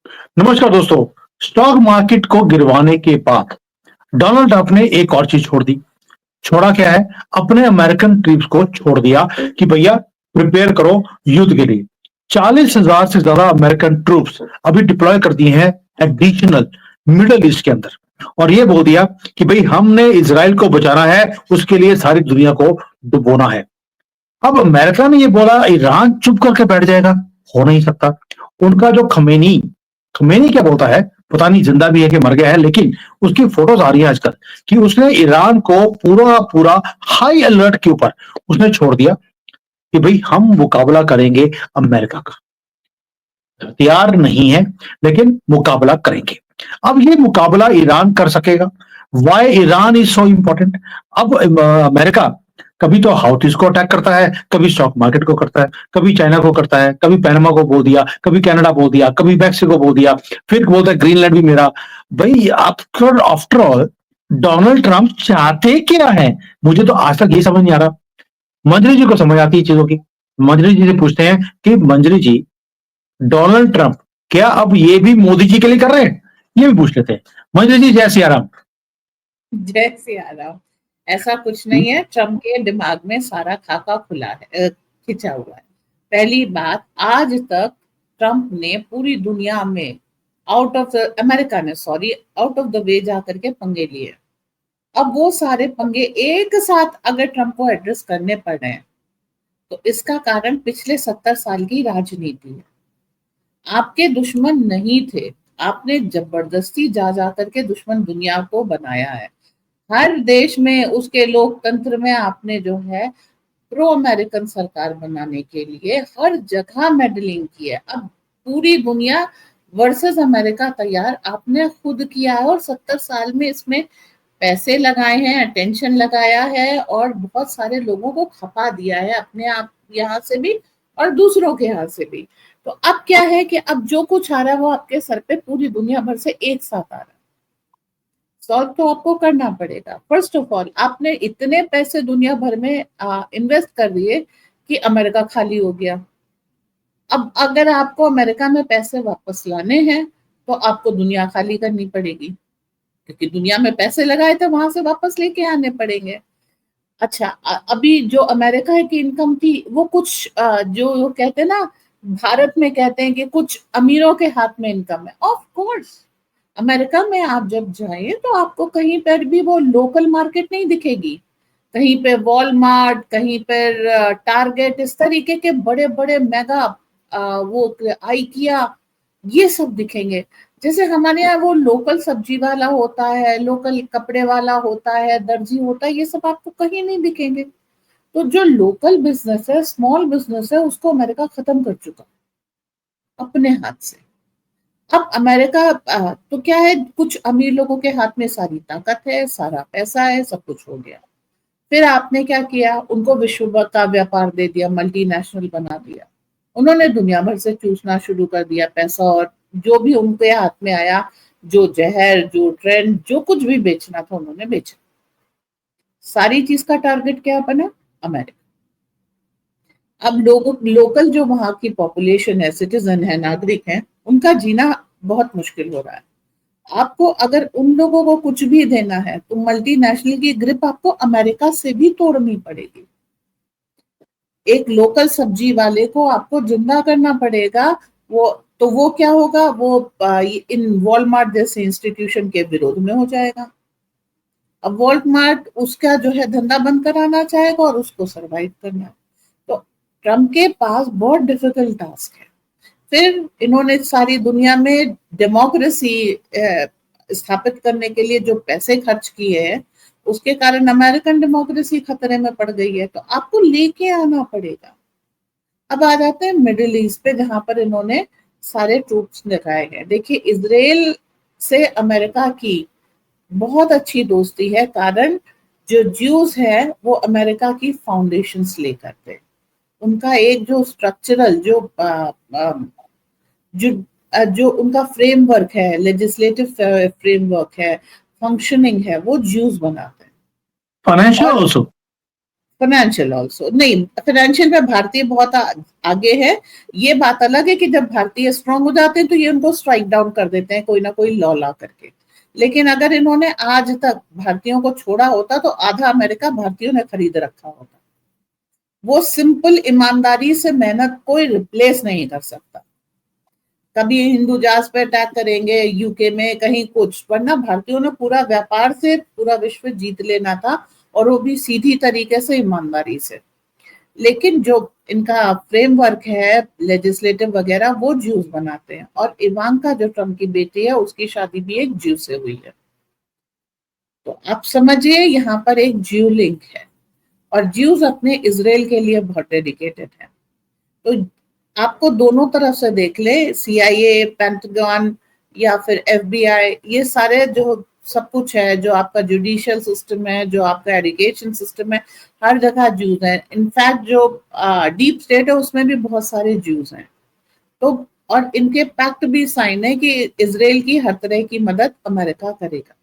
नमस्कार दोस्तों। Stock market को गिरवाने के बाद डोनाल्ड ट्रंप ने एक और चीज छोड़ दी। छोड़ा क्या है? अपने अमेरिकन ट्रिप्स को छोड़ दिया कि भैया प्रिपेयर करो युद्ध के लिए। 40,000 से ज्यादा अमेरिकन ट्रूप्स अभी डिप्लॉय कर दिए हैं एडिशनल मिडल ईस्ट के अंदर। और ये बोल दिया कि भाई हमने इजराइल को बचाना है, उसके लिए सारी दुनिया को डुबोना है। अब अमेरिका ने ये बोला, ईरान चुप करके बैठ जाएगा? हो नहीं सकता। उनका जो खमेनी खमेनी क्या बोलता है, पता नहीं जिंदा भी है कि मर गया है, लेकिन उसकी फोटोज आ रही है आजकल कि उसने ईरान को पूरा पूरा हाई अलर्ट के ऊपर उसने छोड़ दिया कि भाई हम मुकाबला करेंगे अमेरिका का। हथियार नहीं है लेकिन मुकाबला करेंगे। अब ये मुकाबला ईरान कर सकेगा। Why Iran is so important? अब अमेरिका कभी तो हाउथीज को अटैक करता है, कभी स्टॉक मार्केट को करता है, कभी चाइना को करता है, कभी पैनामा को बोल दिया, कभी कनाडा बोल दिया, कभी मैक्सिको बोल दिया, फिर बोलता है ग्रीनलैंड भी मेरा। भाई आफ्टर ऑल डोनाल्ड ट्रंप चाहते क्या है? मुझे तो आज तक ये समझ नहीं आ रहा। मंजरी जी को समझ आती है चीजों की। मंजरी जी से पूछते हैं कि मंजरी जी, डोनाल्ड ट्रंप क्या अब ये भी मोदी जी के लिए कर रहे हैं? ये भी पूछ लेते हैं। मंजरी जी, जय सिया राम। जय सिया राम। ऐसा कुछ नहीं है, ट्रम्प के दिमाग में सारा खाका खुला है, खिंचा हुआ है। पहली बात, आज तक ट्रम्प ने पूरी दुनिया में अमेरिका ने आउट ऑफ द वे जा करके पंगे लिए। अब वो सारे पंगे एक साथ अगर ट्रम्प को एड्रेस करने पड़ रहे हैं तो इसका कारण पिछले 70 साल की राजनीति है। आपके दुश्मन नहीं थे, आपने जबरदस्ती जा जा करके दुश्मन दुनिया को बनाया है। हर देश में उसके लोकतंत्र में आपने जो है प्रो अमेरिकन सरकार बनाने के लिए हर जगह मेडलिंग की है। अब पूरी दुनिया वर्सेस अमेरिका तैयार आपने खुद किया है और 70 साल में इसमें पैसे लगाए हैं, अटेंशन लगाया है और बहुत सारे लोगों को खपा दिया है, अपने आप यहाँ से भी और दूसरों के यहाँ से भी। तो अब क्या है कि अब जो कुछ आ रहा है वो आपके सर पे पूरी दुनिया भर से एक साथ आ रहा है। सॉल्व तो आपको करना पड़ेगा। फर्स्ट ऑफ ऑल, आपने इतने पैसे दुनिया भर में इन्वेस्ट कर दिए कि अमेरिका खाली हो गया। अब अगर आपको अमेरिका में पैसे वापस लाने हैं तो आपको दुनिया खाली करनी पड़ेगी, क्योंकि दुनिया में पैसे लगाए थे वहां से वापस लेके आने पड़ेंगे। अच्छा, अभी जो अमेरिका की इनकम थी वो कुछ जो कहते हैं ना, भारत में कहते हैं कि कुछ अमीरों के हाथ में इनकम है। ऑफ कोर्स, अमेरिका में आप जब जाए तो आपको कहीं पर भी वो लोकल मार्केट नहीं दिखेगी। कहीं पे वॉलमार्ट, कहीं पर टारगेट, इस तरीके के बड़े बड़े मेगा वो आइकिया, ये सब दिखेंगे। जैसे हमारे यहाँ वो लोकल सब्जी वाला होता है, लोकल कपड़े वाला होता है, दर्जी होता है, ये सब आपको कहीं नहीं दिखेंगे। तो जो लोकल बिजनेस है, स्मॉल बिजनेस है, उसको अमेरिका खत्म कर चुका अपने हाथ से। अब अमेरिका तो क्या है, कुछ अमीर लोगों के हाथ में सारी ताकत है, सारा पैसा है, सब कुछ हो गया। फिर आपने क्या किया, उनको विश्व का व्यापार दे दिया, मल्टीनेशनल बना दिया। उन्होंने दुनिया भर से चूसना शुरू कर दिया पैसा, और जो भी उनके हाथ में आया, जो जहर, जो ट्रेंड, जो कुछ भी बेचना था उन्होंने बेचा। सारी चीज का टारगेट क्या बना? अमेरिका। अब लोगों लोकल जो वहां की पॉपुलेशन है, सिटीजन है, नागरिक है, उनका जीना बहुत मुश्किल हो रहा है। आपको अगर उन लोगों को कुछ भी देना है तो मल्टीनेशनल की ग्रिप आपको अमेरिका से भी तोड़नी पड़ेगी। एक लोकल सब्जी वाले को आपको जिंदा करना पड़ेगा। वो क्या होगा, वो इन वॉलमार्ट जैसे इंस्टीट्यूशन के विरोध में हो जाएगा। अब वॉलमार्ट उसका जो है धंधा बंद कराना चाहेगा और उसको सरवाइव करना है। तो ट्रम्प के पास बहुत डिफिकल्ट टास्क है। फिर इन्होंने सारी दुनिया में डेमोक्रेसी स्थापित करने के लिए जो पैसे खर्च किए हैं, उसके कारण अमेरिकन डेमोक्रेसी खतरे में पड़ गई है। तो आपको लेके आना पड़ेगा। अब आ जाते हैं मिडिल ईस्ट पे, जहां पर इन्होंने सारे ट्रूप्स लगाए हैं। देखिए, इजराइल से अमेरिका की बहुत अच्छी दोस्ती है, कारण जो ज्यूज है वो अमेरिका की फाउंडेशंस लेकर थे। उनका एक जो स्ट्रक्चरल जो उनका फ्रेमवर्क है, लेजिस्लेटिव फ्रेमवर्क है, फंक्शनिंग है, वो ज्यूज बनाते हैं। फाइनेंशियल और ऑल्सो। फाइनेंशियल ऑल्सो नहीं, फाइनेंशियल में भारतीय बहुत आगे है। ये बात अलग है कि जब भारतीय स्ट्रांग हो जाते हैं तो ये उनको स्ट्राइक डाउन कर देते हैं कोई ना कोई लॉ ला करके। लेकिन अगर इन्होंने आज तक भारतीयों को छोड़ा होता तो आधा अमेरिका भारतीयों ने खरीद रखा होता। वो सिंपल ईमानदारी से मेहनत कोई रिप्लेस नहीं कर सकता। कभी हिंदू जास पे अटैक करेंगे यूके में, कहीं कुछ, वरना भारतीयों ने पूरा व्यापार से पूरा विश्व जीत लेना था, और वो भी सीधी तरीके से, ईमानदारी से। लेकिन जो इनका फ्रेमवर्क है लेजिस्लेटिव वगैरह, वो ज्यूज बनाते हैं, और इवांका जो ट्रम्प की बेटी है उसकी शादी भी एक ज्यू से हुई है। तो आप समझिए यहाँ पर एक ज्यू लिंक है, और ज्यूज अपने इजराइल के लिए बहुत डेडिकेटेड है। तो आपको दोनों तरफ से देख ले, CIA, पेंटागन या फिर FBI, ये सारे जो सब कुछ है, जो आपका जुडिशियल सिस्टम है, जो आपका एजुकेशन सिस्टम है, हर जगह ज्यूज हैं। इनफैक्ट जो डीप स्टेट है उसमें भी बहुत सारे ज्यूज हैं। तो और इनके पैक्ट भी साइन है कि इजराइल की हर तरह की मदद अमेरिका करेगा।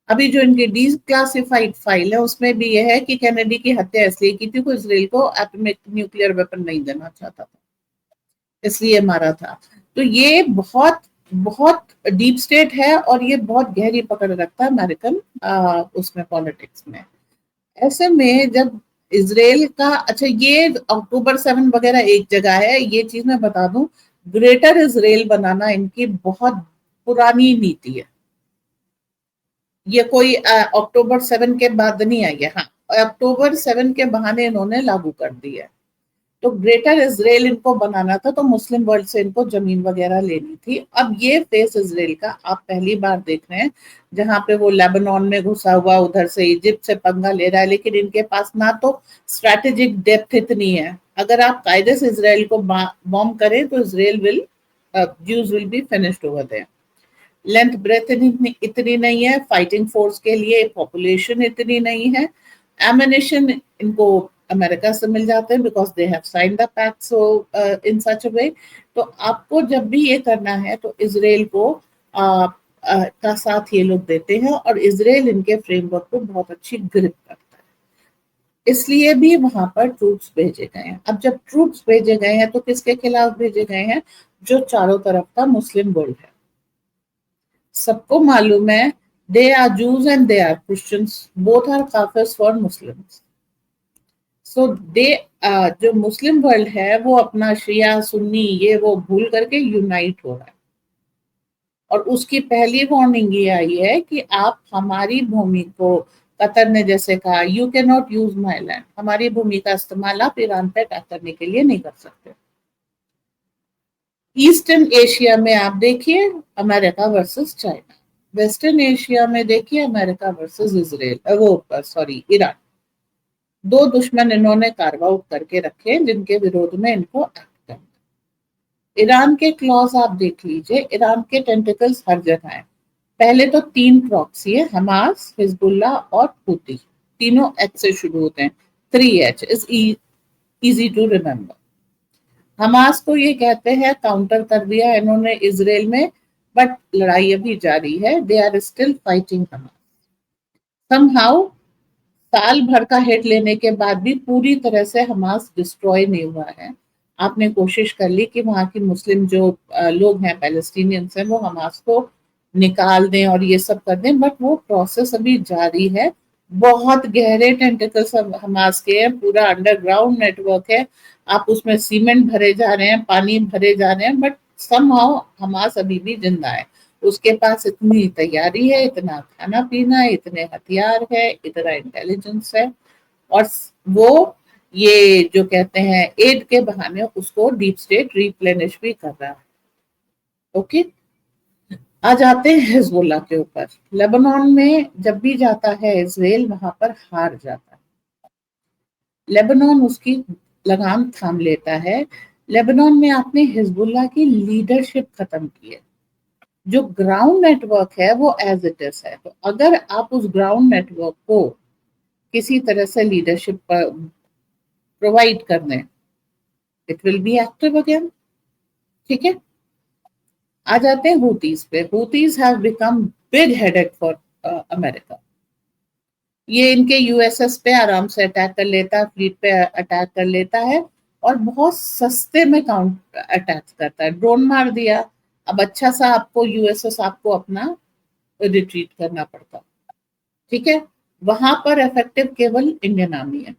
अभी जो इनकी डिक्लासिफाइड फाइल है उसमें भी यह है कि कैनेडी की हत्या इसलिए की थी, इसराइल को एटॉमिक न्यूक्लियर वेपन नहीं देना चाहता था, इसलिए मारा था। तो ये बहुत बहुत डीप स्टेट है, और ये बहुत गहरी पकड़ रखता है अमेरिकन उसमें पॉलिटिक्स में। ऐसे में जब इसराइल का, अच्छा ये अक्टूबर 7 वगैरह एक जगह है, ये चीज मैं बता दूं, ग्रेटर इसराइल बनाना इनकी बहुत पुरानी नीति है। ये कोई अक्टूबर 7 के बाद नहीं आई है, हाँ अक्टूबर 7 के बहाने इन्होंने लागू कर दी है। तो ग्रेटर इसराइल इनको बनाना था, तो मुस्लिम वर्ल्ड से इनको जमीन वगैरह लेनी थी। अब ये फेस इसराइल का आप पहली बार देख रहे हैं, जहां पे वो लेबनान में घुसा हुआ, उधर से इजिप्ट से पंगा ले रहा है, लेकिन इनके पास ना तो स्ट्रेटेजिक डेप्थ इतनी है। अगर आप कायदे से इसराइल को बॉम्ब करें तो Israel will, Jews will be finished over there. Length breadth इतनी नहीं है फाइटिंग फोर्स के लिए, पॉपुलेशन इतनी नहीं है, एमिनेशन इनको अमेरिका से मिल जाते हैं because they have sign the pact so in such a way. तो आपको जब भी ये करना है तो इसराइल को का साथ ये लोग देते हैं, और इसराइल इनके फ्रेमवर्क को बहुत अच्छी ग्रिप करता है, इसलिए भी वहां पर ट्रूप्स भेजे गए हैं। अब जब ट्रूप्स भेजे गए हैं तो किसके खिलाफ भेजे गए हैं? जो चारों तरफ का मुस्लिम वर्ल्ड है। सबको मालूम है they are Jews and they are Christians, both are kafirs for Muslims. So they, जो मुस्लिम वर्ल्ड है वो अपना शिया सुन्नी ये वो भूल करके यूनाइट हो रहा है। और उसकी पहली वार्निंग ये आई है कि आप हमारी भूमि को, कतर ने जैसे कहा you can not use my land, हमारी भूमि का इस्तेमाल आप ईरान पे अटैक करने के लिए नहीं कर सकते। ईस्टर्न एशिया में आप देखिए America versus China, western Asia में देखिए अमेरिका वर्सेस इसराइल, वो सॉरी ईरान। दो दुश्मन इन्होंने कार्व आउट करके रखे जिनके विरोध में इनको एक्ट करना। ईरान के क्लॉज आप देख लीजिए, ईरान के टेंटिकल्स हर जगह है। पहले तो 3 प्रॉक्सी है, हमास, हिजबुल्ला और हूती, तीनों एच से शुरू होते हैं। 3H is easy to remember. Hamas को ये कहते हैं काउंटर कर दिया इन्होंने इसराइल में, बट लड़ाई अभी जारी है, they are still fighting Hamas. Somehow साल भर का हिट लेने के बाद भी पूरी तरह से हमास डिस्ट्रॉय नहीं हुआ है। आपने कोशिश कर ली कि वहां की मुस्लिम जो लोग हैं, पैलेस्टीनियंस हैं, वो हमास को निकाल दें और ये सब कर दें, बट वो प्रोसेस अभी जारी है। बहुत गहरे टेंटिकल्स हमास के हैं, पूरा अंडरग्राउंड नेटवर्क है। आप उसमें सीमेंट भरे जा रहे हैं, पानी भरे जा रहे हैं, बट समहाउ हमास अभी भी जिंदा है। उसके पास इतनी तैयारी है, इतना खाना पीना है, इतने हथियार है, इतना इंटेलिजेंस है, और वो ये जो कहते हैं एड के बहाने उसको डीप स्टेट रिप्लेनिश भी कर रहा है। ओके, आ जाते हैं हिजबुल्ला के ऊपर। लेबनान में जब भी जाता है इसराइल वहां पर हार जाता है, लेबनान उसकी लगाम थाम लेता है। लेबनान में आपने हिजबुल्ला की लीडरशिप खत्म की है, जो ग्राउंड नेटवर्क है वो एज इट इज है। तो अगर आप उस ग्राउंड नेटवर्क को किसी तरह से लीडरशिप प्रोवाइड कर दें, it will be active again. ठीक है, आ जाते हैं हूतीज पे। Houthis have become big headed for America. ये इनके यूएसएस पे आराम से अटैक कर लेता है, फ्लीट पे अटैक कर लेता है और बहुत सस्ते में काउंटर अटैक करता है। ड्रोन मार दिया, अब अच्छा सा आपको यूएसएस आपको अपना रिट्रीट करना पड़ता, ठीक है। वहां पर इफेक्टिव केवल इंडियन आर्मी है।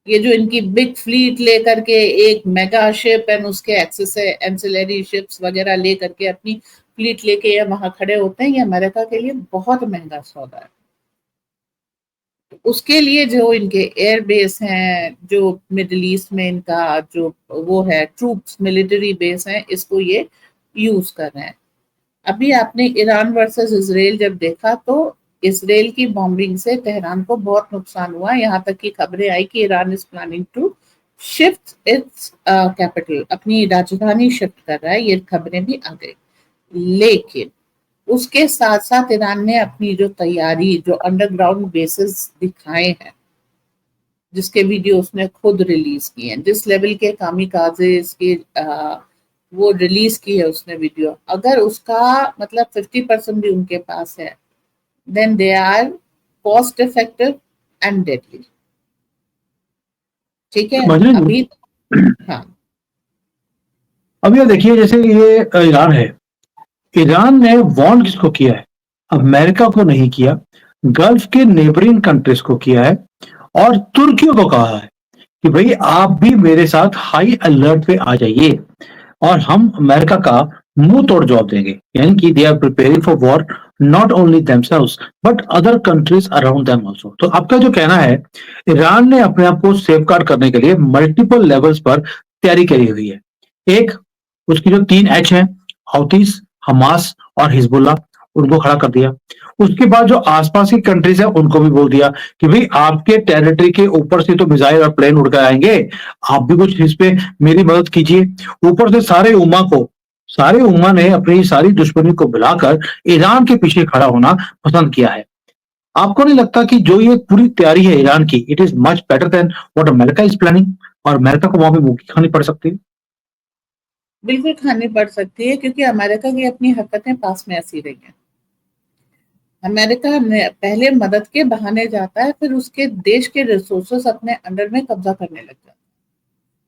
ये जो इनकी बिग फ्लीट लेकर के एक मेगा शिप एंड उसके एक्सेस एंसिलरी शिप्स वगैरह लेकर के अपनी फ्लीट लेके ये वहां खड़े होते हैं, ये अमेरिका के लिए बहुत महंगा सौदा है। उसके लिए जो इनके एयर बेस हैं, जो मिडिल ईस्ट में इनका जो वो है ट्रूप्स मिलिट्री बेस है, इसको ये यूज कर रहे हैं। अभी आपने ईरान वर्सेस इसराइल जब देखा तो इसराइल की बॉम्बिंग से तेहरान को बहुत नुकसान हुआ। यहाँ तक की खबरें आई कि Iran is planning to shift its capital, अपनी राजधानी शिफ्ट कर रहा है, ये खबरें भी आ गई। लेकिन उसके साथ साथ ईरान ने अपनी जो तैयारी, जो अंडरग्राउंड बेसिस दिखाए हैं, जिसके वीडियो उसने खुद रिलीज किए हैं, जिस लेवल के कामिकाजे इसके वो रिलीज की है उसने वीडियो, अगर उसका मतलब 50% भी उनके पास है, then they are cost effective and deadly, ठीक है। समझ रहे हैं? अभी हाँ, अब ये देखिए, जैसे ये ईरान है, ईरान ने वॉर्न किसको किया है? अमेरिका को नहीं किया, गल्फ के नेबरिंग कंट्रीज को किया है, और तुर्कियों को कहा है कि भाई आप भी मेरे साथ हाई अलर्ट पे आ जाइए और हम अमेरिका का मुंह तोड़ जवाब देंगे। यानी कि they are preparing for war, not only themselves but other countries around them also. तो आपका जो कहना है, ईरान ने अपने आप को सेफगार्ड करने के लिए मल्टीपल लेवल्स पर तैयारी करी हुई है। एक, उसकी जो 3 H है, हौतीस, हमास और हिजबुल्लाह, उनको खड़ा कर दिया। उसके बाद जो आसपास की कंट्रीज है उनको भी बोल दिया कि भाई आपके टेरिटरी के ऊपर से तो मिसाइल और प्लेन उड़कर आएंगे, आप भी कुछ इस पे मेरी मदद कीजिए। ऊपर से सारे उम्मा ने अपनी सारी दुश्मनी को बुलाकर ईरान के पीछे खड़ा होना पसंद किया है। आपको नहीं लगता कि जो ये पूरी तैयारी है ईरान की, it is much better than what America is planning, और अमेरिका को वहां पे मुंह की खानी पड़ सकती है? बिल्कुल खानी पड़ सकती है, क्योंकि अमेरिका की अपनी हरकतें पास में ऐसी रही हैं। अमेरिका ने पहले मदद के बहाने जाता है, फिर उसके देश के रिसोर्सेस अपने अंडर में कब्जा करने लग जाता है,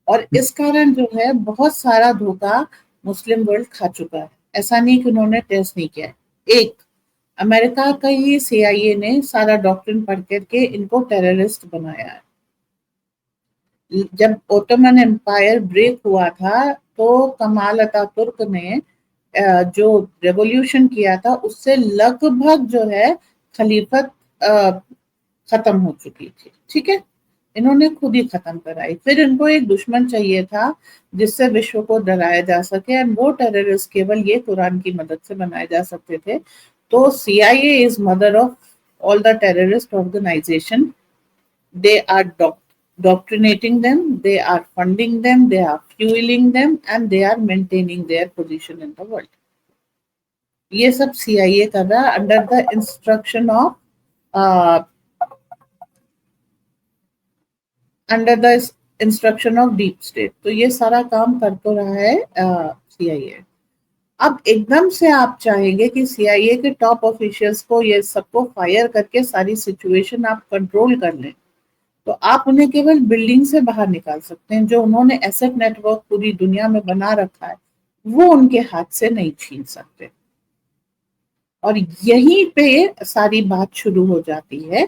और इस कारण जो है बहुत सारा धोखा मुस्लिम वर्ल्ड खा चुका है। ऐसा नहीं कि उन्होंने टेस्ट नहीं किया है। एक, अमेरिका का ही सीआईए ने सारा डॉक्ट्रिन पढ़ करके इनको टेररिस्ट बनाया है। जब ओटोमन एम्पायर ब्रेक हुआ था तो कमाल अतातुर्क ने जो रेवोल्यूशन किया था उससे लगभग जो है खलीफत खत्म हो चुकी थी, ठीक है। इन्होंने खुद ही खत्म कराई। फिर इनको एक दुश्मन चाहिए था जिससे विश्व को डराया जा सके, एंड वो टेररिस्ट केवल ये कुरान की मदद से बनाए जा सकते थे। तो CIA is mother of all the terrorist organisation. They are doctrinating them, they are funding them, they are fueling them, and they are maintaining their position in the world. ये सब सीआईए कर रहा है under the instruction of deep state. तो ये सारा काम कर तो रहा है सीआईए। अब एकदम से आप चाहेंगे कि सीआईए के टॉप ऑफिशियल्स को ये सबको फायर करके सारी सिचुएशन आप कंट्रोल कर लें, तो आप उन्हें केवल बिल्डिंग से बाहर निकाल सकते हैं। जो उन्होंने एसेट नेटवर्क पूरी दुनिया में बना रखा है वो उनके हाथ से नहीं छीन सकते। और यहीं पे सारी बात शुरू हो जाती है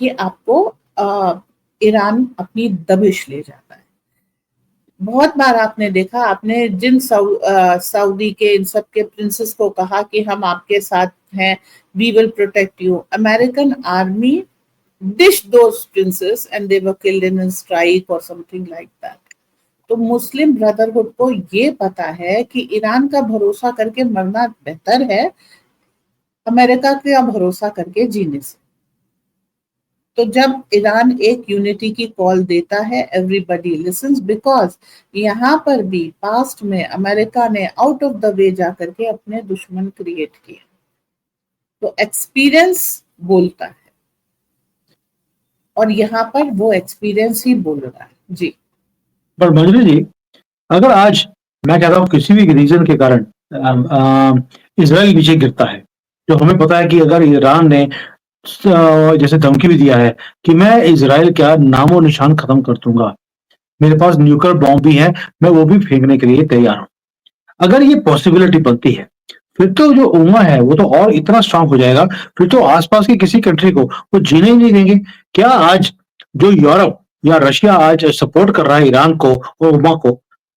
कि आपको ईरान अपनी दबिश ले जाता है। बहुत बार आपने देखा, आपने जिन सऊदी के इन सब के प्रिंसेस को कहा कि हम आपके साथ हैं, we will protect you, American army dished those princes and they were killed in a strike or something like that. तो मुस्लिम ब्रदरहुड को ये पता है कि ईरान का भरोसा करके मरना बेहतर है अमेरिका का भरोसा करके जीने से। तो जब ईरान एक यूनिटी की कॉल देता है, एवरीबडी लिसन्स, बिकॉज यहाँ पर भी पास्ट में अमेरिका ने आउट ऑफ द वे जा करके अपने दुश्मन क्रिएट किए। तो एक्सपीरियंस बोलता है, और यहाँ पर वो एक्सपीरियंस ही बोल रहा है जी। पर मंजरी जी, अगर आज मैं कहता हूँ किसी भी रीजन के कारण इसराइल पीछे गिरता है, जो हमें पता है कि अगर ईरान ने जैसे धमकी भी दिया है कि मैं इज़राइल का नामो निशान खत्म कर दूंगा। मेरे पास न्यूक्लियर बॉम्ब भी है, मैं वो भी फेंकने के लिए तैयार हूँ। अगर ये पॉसिबिलिटी बनती है, फिर तो जो उम्मा है वो तो और इतना स्ट्रांग हो जाएगा, फिर तो आसपास की किसी कंट्री को वो जीने ही नहीं देंगे। क्या आज जो यूरोप या रशिया आज सपोर्ट कर रहा है ईरान को और उम्मा को,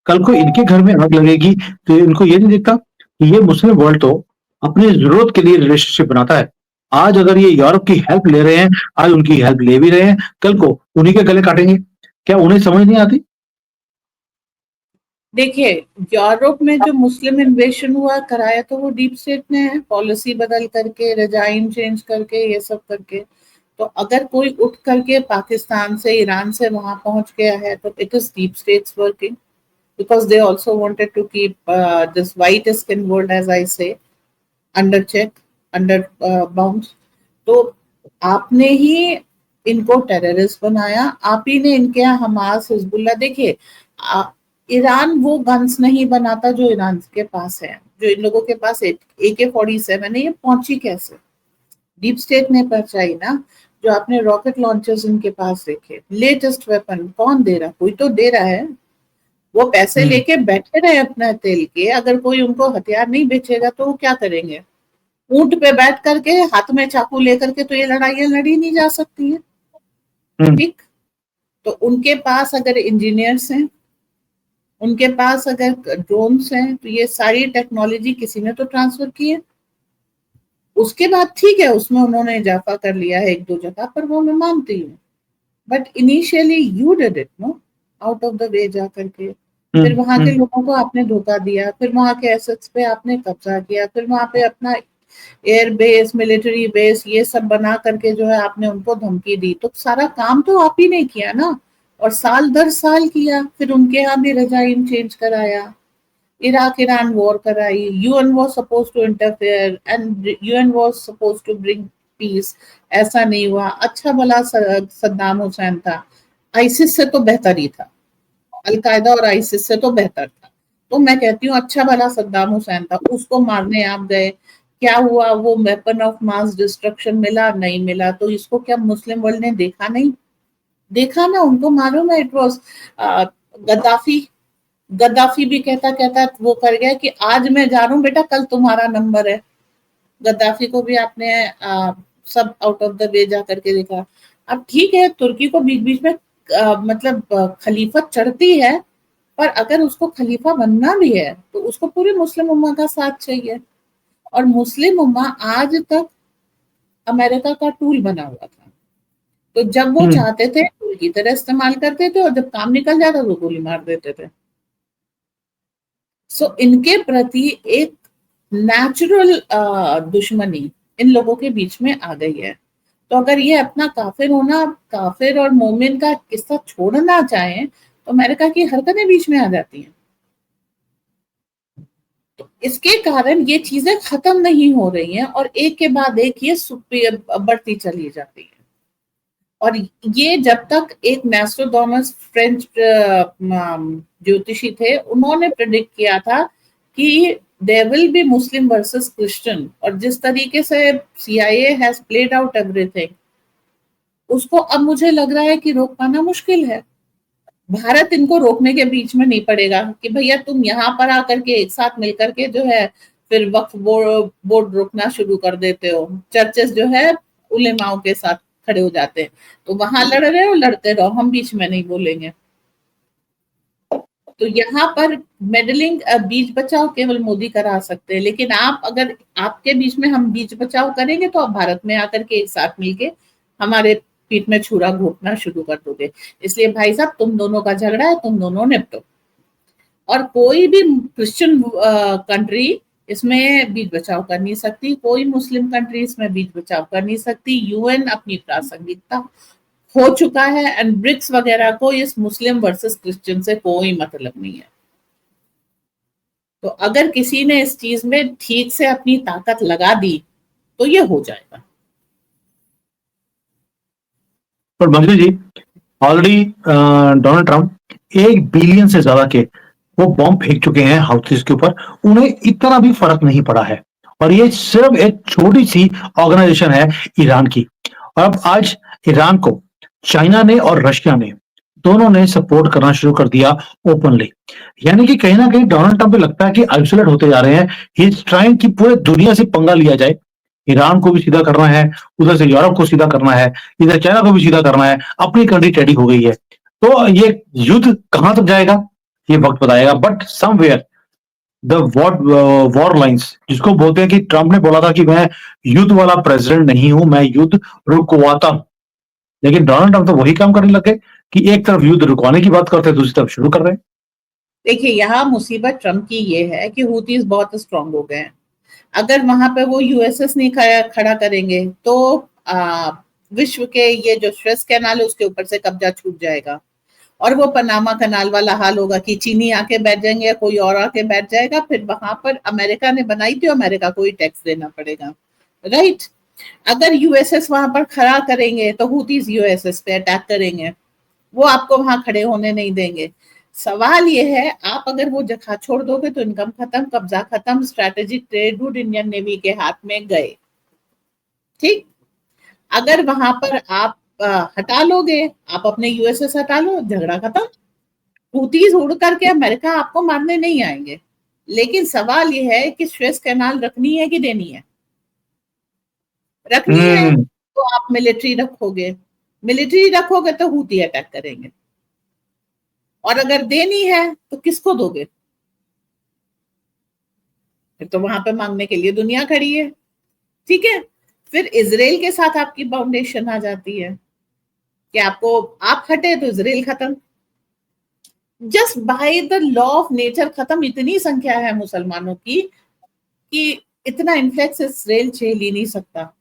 कल को इनके घर में आग लगेगी तो इनको ये नहीं दिखता कि ये मुस्लिम वर्ल्ड तो अपनी जरूरत के लिए रिलेशनशिप बनाता है। आज अगर ये यूरोप की हेल्प ले रहे हैं, आज उनकी हेल्प ले भी रहे हैं, कल को उन्हीं के गले काटेंगे। क्या उन्हें समझ नहीं आती? देखिए, यूरोप में जो मुस्लिम इन्वेशन हुआ कराया तो वो डीप स्टेट ने है, पॉलिसी बदल करके, रेजाइम चेंज करके, ये सब करके। तो अगर कोई उठ करके पाकिस्तान से, ईरान से वहां पहुंच गया है तो it is deep states working, because they also wanted to keep this white skin world, as I say, under check, under bounds. तो आपने ही इनको टेररिस्ट बनाया, आप ही ने इनके यहाँ हमास, हिजबुल्ला। देखिए, ईरान वो गन्स नहीं बनाता जो ईरान के पास है, जो इन लोगों के पास AK-47 है। ये पहुंची कैसे? डीप स्टेट ने पहुंचाई ना। जो आपने रॉकेट लॉन्चर्स इनके पास देखे, लेटेस्ट वेपन कौन दे रहा? कोई तो दे रहा है। वो पैसे लेके बैठे रहे अपना तेल के। अगर कोई उनको हथियार नहीं बेचेगा तो वो क्या करेंगे? ऊंट पे बैठ करके हाथ में चाकू लेकर के तो ये लड़ाइयां लड़ी नहीं जा सकती है। ठीक, तो उनके पास अगर इंजीनियर्स हैं, उनके पास अगर ड्रोन्स हैं, तो ये सारी टेक्नोलॉजी किसी ने तो ट्रांसफर की है। उसके बाद ठीक है, उसमें उन्होंने इजाफा कर लिया है एक दो जगह पर, वो मैं मानती हूँ। But initially you did it, no, out of the way जा करके। फिर वहां के लोगों को आपने धोखा दिया, फिर वहां के एसेट्स पे आपने कब्जा किया, फिर वहां पे अपना एयर बेस, मिलिट्री बेस, ये सब बना करके जो है आपने उनको धमकी दी। तो सारा काम तो आप ही ने किया ना, और साल दर साल किया। फिर उनके यहाँ भी रजाइम चेंज कराया, इराक ईरान वॉर कराई, UN was suppose to interfere and UN was suppose to bring peace. ऐसा नहीं हुआ। अच्छा भला सद्दाम हुसैन था, आईसिस से तो बेहतर ही था, अलकायदा और आईसिस से तो बेहतर था। तो मैं कहती हूँ अच्छा भला सद्दाम हुसैन था, उसको मारने आप गए, क्या हुआ? वो वेपन ऑफ मास डिस्ट्रक्शन मिला? नहीं मिला। तो इसको क्या मुस्लिम वर्ल्ड ने देखा? नहीं देखा ना, उनको मालूम है। It was Gaddafi. गद्दाफी भी कहता कहता वो कर गया कि आज मैं जा रहा हूँ बेटा, कल तुम्हारा नंबर है। गद्दाफी को भी आपने सब आउट ऑफ द वे जा करके देखा। अब ठीक है, तुर्की को बीच बीच में मतलब खलीफत चढ़ती है, पर अगर उसको खलीफा बनना भी है तो उसको पूरी मुस्लिम उम्मा का साथ चाहिए। और मुस्लिम उम्मा आज तक अमेरिका का टूल बना हुआ था। तो जब वो चाहते थे टूल की तरह इस्तेमाल करते थे, और जब काम निकल जाता तो गोली मार देते थे। सो इनके प्रति एक नेचुरल दुश्मनी इन लोगों के बीच में आ गई है। तो अगर ये अपना काफिर होना, काफिर और मोमिन का किस्सा छोड़ना चाहें तो अमेरिका की हरकतें बीच में आ जाती हैं। तो इसके कारण ये चीजें खत्म नहीं हो रही हैं, और एक के बाद एक ये बढ़ती चली जाती है। और ये जब तक एक नोस्ट्राडामस फ्रेंच ज्योतिषी थे, उन्होंने प्रेडिक्ट किया था कि there will be Muslim versus Christian. और जिस तरीके से CIA has played out everything, उसको अब मुझे लग रहा है कि रोक पाना मुश्किल है। भारत इनको रोकने के बीच में नहीं पड़ेगा कि भैया तुम यहाँ पर आकर के एक साथ मिलकर के जो है फिर वक्फ बोर्ड रोकना शुरू कर देते हो। चर्चेस जो है उलेमाओं के साथ खड़े हो जाते हैं, तो वहां लड़ रहे हो, लड़ते रहो, हम बीच में नहीं बोलेंगे। तो यहाँ पर मेडलिंग, बीच बचाव केवल मोदी करा सकते हैं। लेकिन आप, अगर आपके बीच में हम बीच बचाव करेंगे तो आप भारत में आकर के एक साथ मिलके हमारे पीठ में छुरा घोंपना शुरू कर दोगे। इसलिए भाई साहब, तुम दोनों का झगड़ा है, तुम दोनों निपटो। और कोई भी क्रिश्चियन कंट्री इसमें बीच बचाव कर नहीं सकती, कोई मुस्लिम कंट्री इसमें बीच बचाव कर नहीं सकती। UN अपनी प्रासंगिकता हो चुका है, एंड ब्रिक्स वगैरह को इस मुस्लिम वर्सेस क्रिश्चियन से कोई मतलब नहीं है। तो अगर किसी ने इस चीज में ठीक से अपनी ताकत लगा दी तो ये हो जाएगा। पर मंजरी जी, ऑलरेडी डोनाल्ड ट्रंप 1 बिलियन से ज्यादा के वो बॉम्ब फेंक चुके हैं हाउथीज के ऊपर, उन्हें इतना भी फर्क नहीं पड़ा है। और ये सिर्फ एक छोटी सी ऑर्गेनाइजेशन है ईरान की। और अब आज ईरान को चाइना ने और रशिया ने दोनों ने सपोर्ट करना शुरू कर दिया ओपनली। यानी कि कहीं ना कहीं डोनाल्ड ट्रंप को लगता है कि आइसोलेट होते जा रहे हैं। ही इज ट्राइंग कि पूरे दुनिया से पंगा लिया जाए। ईरान को भी सीधा करना है, उधर से यूरोप को सीधा करना है, इधर चाइना को भी सीधा करना है। अपनी कंट्री टेडी हो गई है। तो ये युद्ध कहां तक जाएगा ये वक्त बताएगा। But somewhere the war lines, जिसको बोलते हैं कि ट्रंप ने बोला था कि मैं युद्ध वाला प्रेसिडेंट नहीं हूं, मैं युद्ध रुकवाता हूं। लेकिन डोनाल्ड ट्रंप तो वही काम करने लगे कि एक तरफ युद्ध रुकवाने की बात करते हैं, दूसरी तरफ शुरू कर रहे हैं। देखिए, यहाँ मुसीबत ट्रम्प की ये है कि हूतीज बहुत स्ट्रांग हो गए हैं। अगर वहां पे वो यूएसएस नहीं खड़ा करेंगे तो विश्व के ये जो स्वेज कैनाल है उसके ऊपर से कब्जा छूट जाएगा, और वो पनामा कनाल वाला हाल होगा कि चीनी आके बैठ जाएंगे या कोई और आके बैठ जाएगा। फिर वहां पर अमेरिका ने बनाई थी, अमेरिका को ही टैक्स देना पड़ेगा, राइट। अगर यूएसएस वहां पर खड़ा करेंगे तो हूतीज यूएसएस पे अटैक करेंगे, वो आपको वहां खड़े होने नहीं देंगे। सवाल ये है, आप अगर वो जगह छोड़ दोगे तो इनकम खत्म, कब्जा खत्म, strategic trade route Indian navy के हाथ में गए, ठीक। अगर वहां पर आप हटा लोगे, आप अपने यूएसएस हटा लो, झगड़ा खत्म। हूतीज उड़ करके अमेरिका आपको मारने नहीं आएंगे। लेकिन सवाल ये है कि स्वेज कैनाल रखनी है कि देनी है। रखनी है तो आप मिलिट्री रखोगे, मिलिट्री रखोगे तो हूती अटैक करेंगे। और अगर देनी है तो किसको दोगे? फिर तो वहां पे मांगने के लिए दुनिया खड़ी है, ठीक है। फिर इजराइल के साथ आपकी बाउंडेशन आ जाती है कि आपको, आप हटे तो इजराइल खत्म, just by the law of nature खत्म। इतनी संख्या है मुसलमानों की कि इतना इन्फ्लेक्स इजराइल झेल ही नहीं सकता।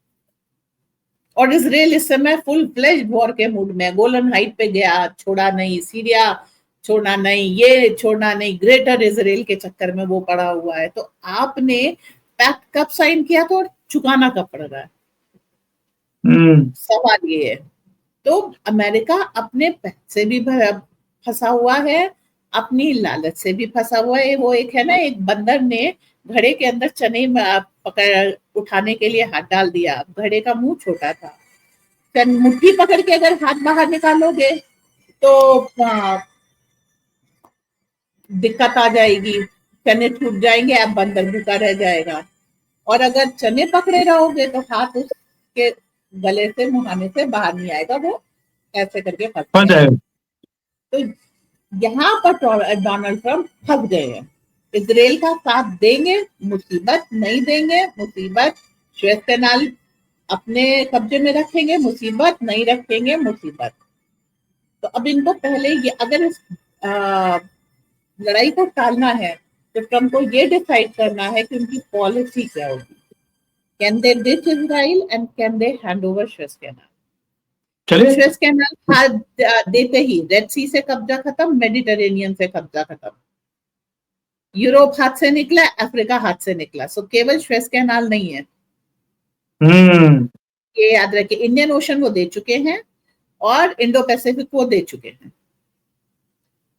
और इजराइल इस समय फुल फ्लेज्ड वॉर के मूड में, गोलन हाइट पे गया, छोड़ा नहीं, सीरिया छोड़ना नहीं, ये छोड़ना नहीं, ग्रेटर इजराइल के चक्कर में वो पड़ा हुआ है। तो आपने पैक्ट कब साइन किया था और चुकाना कब पड़ रहा है? सवाल ये है। तो अमेरिका अपने पैसे भी फंसा हुआ है, अपनी लालच से भी फंसा हुआ है। वो एक है ना, एक बंदर ने घड़े के अंदर चने पकड़ उठाने के लिए हाथ डाल दिया, घड़े का मुंह छोटा था, मुट्ठी पकड़ के अगर हाथ बाहर निकालोगे तो दिक्कत आ जाएगी, चने छूट जाएंगे, अब बंदर भूखा रह जाएगा। और अगर चने पकड़े रहोगे तो हाथ उसके गले से, मुहाने से बाहर नहीं आएगा, वो ऐसे करके फंस जाएगा। तो यहाँ पर डोनाल्ड ट्रंप फंस गए हैं। इजराइल का साथ देंगे मुसीबत, नहीं देंगे मुसीबत, स्वेज कैनाल अपने कब्जे में रखेंगे मुसीबत, नहीं रखेंगे मुसीबत। तो अब इनको पहले ये, अगर इस लड़ाई को टालना है तो ट्रंप को ये डिसाइड करना है कि उनकी पॉलिसी क्या होगी। Can they ditch Israel and can they hand over Suez canal? Suez canal देते ही रेड सी से कब्जा खत्म, मेडिटेरेनियन से कब्जा खत्म, यूरोप हाथ से निकला, अफ्रीका हाथ से निकला। सो केवल स्वेज कैनाल नहीं है, ये याद रखिए। इंडियन ओशन वो दे चुके हैं और इंडो पैसिफिक वो दे चुके हैं।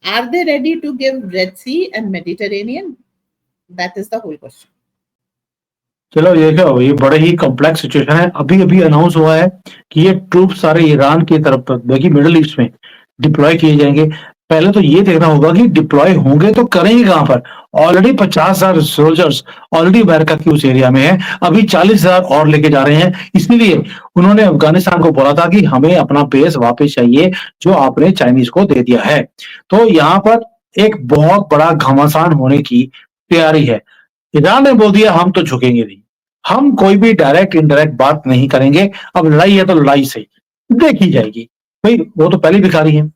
Are they ready to give Red Sea and Mediterranean? That is the whole question. चलो ये क्या, ये बड़े ही कॉम्प्लेक्स सिचुएशन है। अभी अभी अनाउंस हुआ है कि ये ट्रूप सारे ईरान की तरफ, बाकी मिडिल ईस्ट में डिप्लॉय किए जाएंगे। पहले तो ये देखना होगा कि डिप्लॉय होंगे तो करेंगे कहां पर। ऑलरेडी 50,000 सोल्जर्स ऑलरेडी अमेरिका की उस एरिया में है, अभी 40,000 और लेके जा रहे हैं। इसलिए उन्होंने अफगानिस्तान को बोला था कि हमें अपना बेस वापस चाहिए जो आपने चाइनीज को दे दिया है। तो यहाँ पर एक बहुत बड़ा घमासान होने की तैयारी है। ईरान ने बोल दिया हम तो झुकेंगे नहीं, हम कोई भी डायरेक्ट इनडायरेक्ट बात नहीं करेंगे। अब लड़ाई है तो लड़ाई से देखी जाएगी। भाई वो तो पहले भिखारी हैं,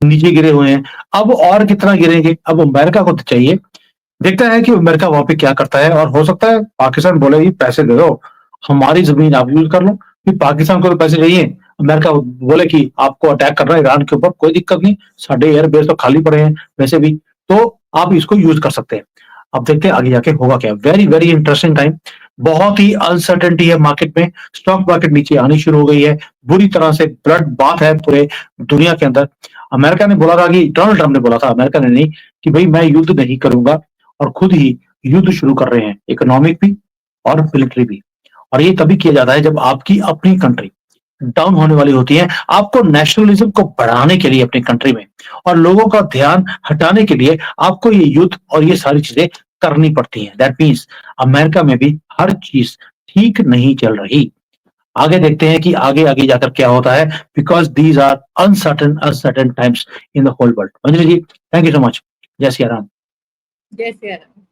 नीचे गिरे हुए हैं, अब और कितना गिरेंगे। अब अमेरिका को तो चाहिए, देखता है कि अमेरिका वहां पे क्या करता है। और हो सकता है पाकिस्तान बोले ये पैसे दे दो, हमारी जमीन आप यूज कर लो। फिर पाकिस्तान को तो पैसे चाहिए, अमेरिका बोले कि आपको अटैक करना है ईरान के ऊपर, कोई दिक्कत नहीं, साढ़े एयरबेस तो खाली पड़े हैं वैसे भी, तो आप इसको यूज कर सकते हैं। अब देखते हैं आगे जाके होगा क्या। Very very interesting time. बहुत ही अनसर्टेनिटी है मार्केट में, स्टॉक मार्केट नीचे आनी शुरू हो गई है, बुरी तरह से ब्लड बात है पूरे दुनिया के अंदर। अमेरिका ने बोला था कि, डोनाल्ड ट्रंप ने बोला था, अमेरिका ने नहीं, कि भाई मैं युद्ध नहीं करूंगा, और खुद ही युद्ध शुरू कर रहे हैं, इकोनॉमिक भी, और मिलिट्री भी। और ये तभी किया जाता है जब आपकी अपनी कंट्री डाउन होने वाली होती है। आपको नेशनलिज्म को बढ़ाने के लिए अपनी कंट्री में और लोगों का ध्यान हटाने के लिए आपको ये युद्ध और ये सारी चीजें करनी पड़ती हैं। दैट मीन्स अमेरिका में भी हर चीज ठीक नहीं चल रही। आगे देखते हैं कि आगे आगे जाकर क्या होता है, because these are uncertain times in the whole world. Anjali ji, thank you so much. जय सिया राम। जय सिया राम।